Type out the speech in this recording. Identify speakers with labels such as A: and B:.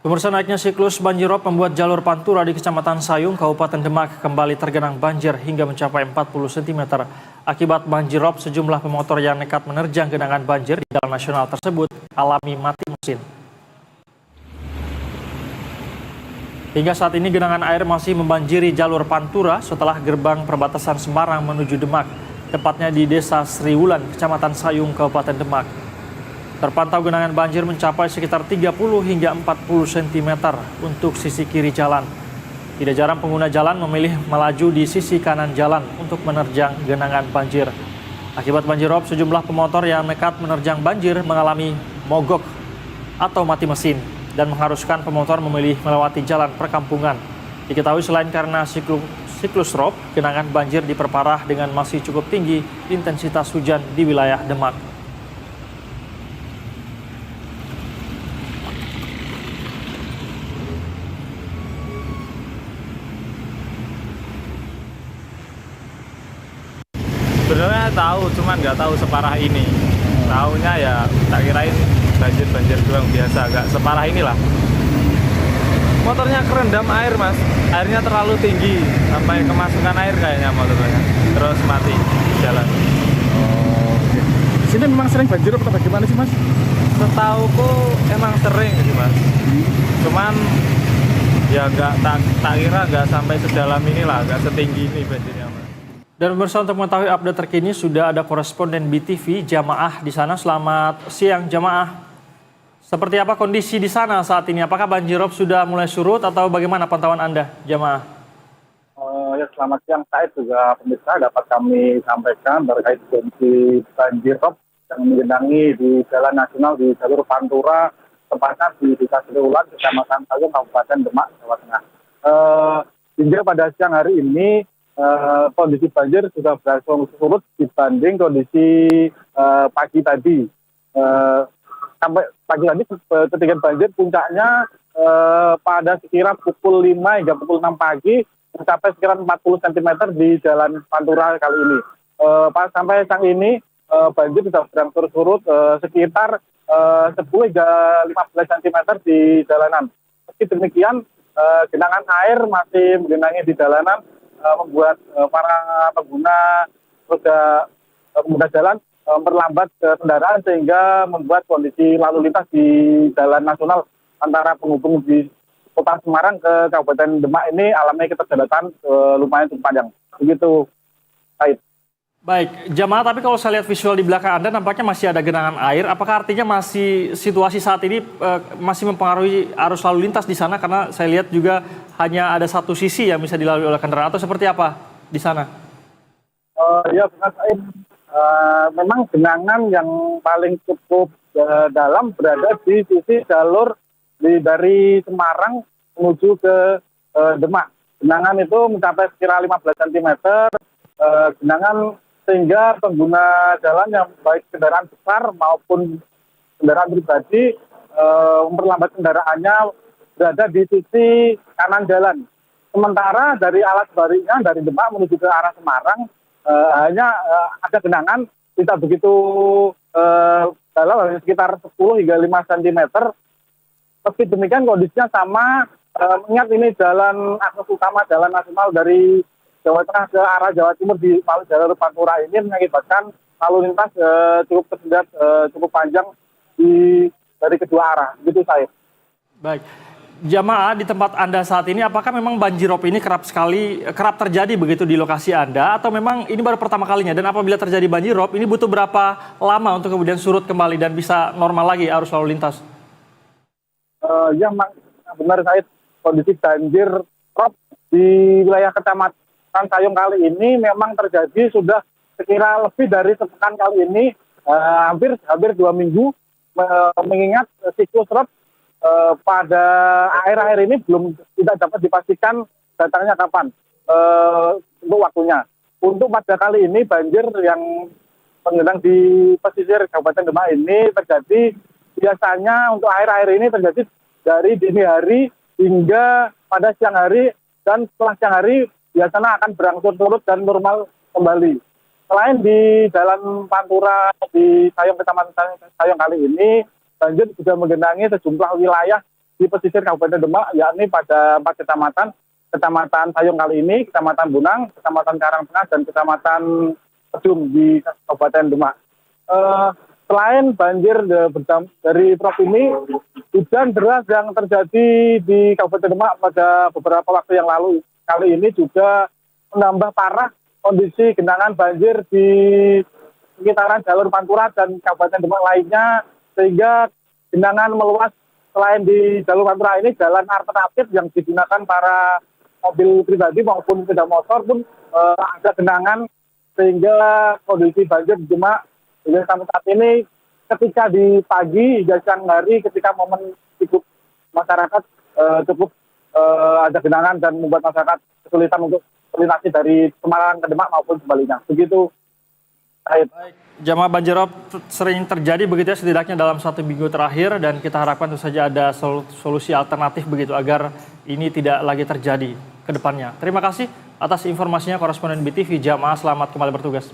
A: Pemirsa, naiknya siklus banjirop membuat jalur Pantura di Kecamatan Sayung, Kabupaten Demak kembali tergenang banjir hingga mencapai 40 cm. Akibat banjirop, sejumlah pemotor yang nekat menerjang genangan banjir di jalan nasional tersebut alami mati mesin. Hingga saat ini genangan air masih membanjiri jalur Pantura setelah gerbang perbatasan Semarang menuju Demak, tepatnya di Desa Sriwulan, Kecamatan Sayung, Kabupaten Demak. Terpantau genangan banjir mencapai sekitar 30 hingga 40 cm untuk sisi kiri jalan. Tidak jarang pengguna jalan memilih melaju di sisi kanan jalan untuk menerjang genangan banjir. Akibat banjirop, sejumlah pemotor yang nekat menerjang banjir mengalami mogok atau mati mesin dan mengharuskan pemotor memilih melewati jalan perkampungan. Diketahui selain karena siklus rob, genangan banjir diperparah dengan masih cukup tinggi intensitas hujan di wilayah Demak.
B: Sebenarnya tahu, cuman nggak tahu separah ini. Tahunya ya tak kirain banjir doang biasa, nggak separah inilah. Motornya kerendam air, Mas. Airnya terlalu tinggi sampai kemasukan air kayaknya motornya. Terus mati di jalan.
C: Oke. Di sini memang sering banjir atau bagaimana sih, Mas?
B: Setauku emang sering sih, Mas. Cuman ya nggak tak kira nggak sampai sedalam inilah, nggak setinggi ini banjirnya, Mas.
A: Dan pemirsa, untuk mengetahui update terkini sudah ada koresponden BTV Jamaah di sana. Selamat siang Jamaah. Seperti apa kondisi di sana saat ini? Apakah banjirop sudah mulai surut atau bagaimana pantauan Anda, Jamaah?
D: Ya, selamat siang. Saya juga pemirsa dapat kami sampaikan terkait kondisi banjirop yang menggenangi di Jalan Nasional di jalur Pantura, tepatnya di Desa Sriwulan, Kecamatan Sayung, Kabupaten Demak, Jawa Tengah. Hingga pada siang hari ini kondisi banjir sudah berangsur surut dibanding kondisi pagi tadi. Sampai pagi tadi ketinggian banjir puncaknya pada sekira pukul 5 hingga pukul 6 pagi mencapai sekitar 40 cm di Jalan Pantura kali ini. Sampai siang ini banjir sudah berangsur surut sekitar 10 hingga 15 cm di jalanan. Meski demikian, genangan air masih menggenangi di jalanan, membuat para pengguna jalan memperlambat kendaraan sehingga membuat kondisi lalu lintas di jalan nasional antara penghubung di Kota Semarang ke Kabupaten Demak ini alami keterlambatan lumayan cukup panjang. Begitu, Said.
A: Baik, Jamaah, tapi kalau saya lihat visual di belakang Anda nampaknya masih ada genangan air. Apakah artinya masih situasi saat ini masih mempengaruhi arus lalu lintas di sana? Karena saya lihat juga hanya ada satu sisi yang bisa dilalui oleh kendaraan, atau seperti apa di sana?
D: Ya, benar, Said. Memang genangan yang paling cukup dalam berada di sisi jalur dari Semarang menuju ke Demak. Genangan itu mencapai sekira 15 cm. Genangan sehingga pengguna jalan yang baik kendaraan besar maupun kendaraan pribadi memperlambat kendaraannya berada di sisi kanan jalan. Sementara dari alat baliknya dari Demak menuju ke arah Semarang hanya ada genangan tidak begitu dalam, hanya sekitar 10 hingga 5 cm. Meski demikian kondisinya sama, mengingat ini jalan akses utama, jalan nasional dari Jawa Tengah ke arah Jawa Timur di jalur Pantura ini mengakibatkan lalu lintas cukup tersendat, cukup panjang dari kedua arah. Begitu, saya.
A: Baik, Jamaah, di tempat Anda saat ini apakah memang banjirop ini kerap terjadi begitu di lokasi Anda, atau memang ini baru pertama kalinya? Dan apabila terjadi banjirop ini butuh berapa lama untuk kemudian surut kembali dan bisa normal lagi arus lalu lintas?
D: Ya, benar, saya. Kondisi banjir rob di wilayah Kecamatan Sayung kali ini memang terjadi sudah sekira lebih dari sepekan kali ini, hampir 2 minggu, mengingat siklus rob pada akhir-akhir ini tidak dapat dipastikan datangnya kapan untuk waktunya. Untuk pada kali ini banjir yang menggenang di pesisir Kabupaten Demak ini terjadi biasanya untuk akhir-akhir ini terjadi dari dini hari hingga pada siang hari, dan setelah siang hari biasanya akan berangsur surut dan normal kembali. Selain di Jalan Pantura di Sayung, Kecamatan Sayung kali ini, banjir juga menggenangi sejumlah wilayah di pesisir Kabupaten Demak, yakni pada 4 kecamatan, Kecamatan Sayung kali ini, Kecamatan Bunang, Kecamatan Karangtengah, dan Kecamatan Pedung di Kabupaten Demak. Selain banjir dari Prop ini, hujan deras yang terjadi di Kabupaten Demak pada beberapa waktu yang lalu kali ini juga menambah parah kondisi genangan banjir di sekitaran jalur Pantura dan Kabupaten Demak lainnya, sehingga genangan meluas. Selain di jalur Pantura ini, jalan alternatif yang digunakan para mobil pribadi maupun sepeda motor pun ada genangan, sehingga kondisi banjir di Demak hingga sampai saat ini ketika di pagi hingga siang hari ketika momen cukup masyarakat cukup ada genangan dan membuat masyarakat kesulitan untuk melintasi dari Semarang ke Demak maupun sebaliknya. Begitu.
A: Baik, jamaah banjirop sering terjadi begitu ya, setidaknya dalam 1 minggu terakhir, dan kita harapkan tentu saja ada solusi alternatif begitu agar ini tidak lagi terjadi ke depannya. Terima kasih atas informasinya koresponden BTV Jamaah, selamat kembali bertugas.